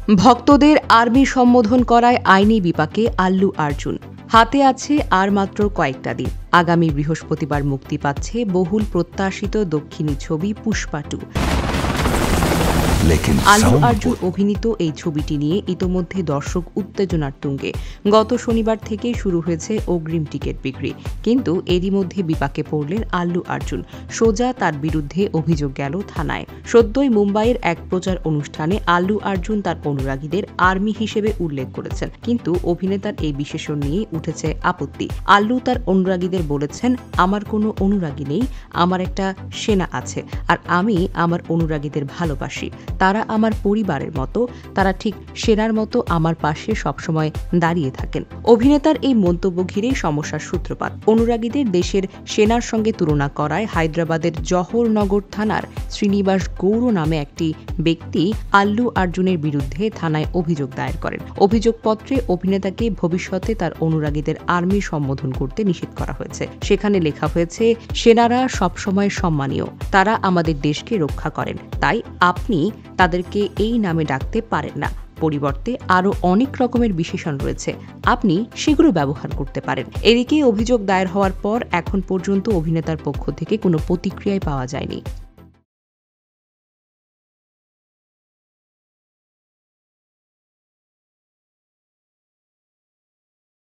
ভক্তদের আর্মি সম্বোধন করায় আইনি বিপাকে আল্লু অর্জুন। হাতে আছে আর মাত্র কয়েকটা দিন। আগামী বৃহস্পতিবার মুক্তি পাচ্ছে বহুল প্রত্যাশিত দক্ষিণী ছবি পুষ্পা 2। আল্লু অর্জুন অভিনীত এই ছবিটি নিয়ে ইতোমধ্যে দর্শক উত্তেজনার তুঙ্গে। গত শনিবার থেকে শুরু হয়েছে অগ্রিম টিকিট বিক্রি, কিন্তু এরই মধ্যে বিপাকে পড়লেন আল্লু অর্জুন। সোজা তার বিরুদ্ধে অভিযোগ গেল থানায়। সদ্যই মুম্বাইয়ের এক প্রচার অনুষ্ঠানে আল্লু অর্জুন তার অনুরাগীদের আর্মি হিসেবে উল্লেখ করেছেন, কিন্তু অভিনেতার এই বিশেষণ নিয়ে উঠেছে আপত্তি। আল্লু তার অনুরাগীদের বলেছেন, আমার কোনো অনুরাগী নেই, আমার একটা সেনা আছে, আর আমি আমার অনুরাগীদের ভালোবাসি। তারা আমার পরিবারের মতো, তারা ঠিক সেনার মতো আমার পাশে সবসময় দাঁড়িয়ে থাকেন। অভিনেতার এই মন্তব্য ঘিরেই সমস্যার সূত্রপাত। অনুরাগীদের দেশের সেনার সঙ্গে তুলনা করায় হায়দ্রাবাদের জওহরনগর থানার শ্রীনিবাস গৌড় নামে একটি ব্যক্তি আল্লু অর্জুনের বিরুদ্ধে থানায় অভিযোগ দায়ের করেন। অভিযোগপত্রে অভিনেতাকে ভবিষ্যতে তার অনুরাগীদের আর্মি সম্বোধন করতে নিষেধ করা হয়েছে। সেখানে লেখা হয়েছে, সেনারা সবসময় সম্মানীয়, তারা আমাদের দেশকে রক্ষা করেন, তাই আপনি তাদেরকে এই নামে ডাকতে পারেন না। পরিবর্তে আরও অনেক রকমের বিশেষণ রয়েছে, আপনি সেগুলো ব্যবহার করতে পারেন। এদিকে অভিযোগ দায়ের হওয়ার পর এখন পর্যন্ত অভিনেতার পক্ষ থেকে কোনো প্রতিক্রিয়াই পাওয়া যায়নি।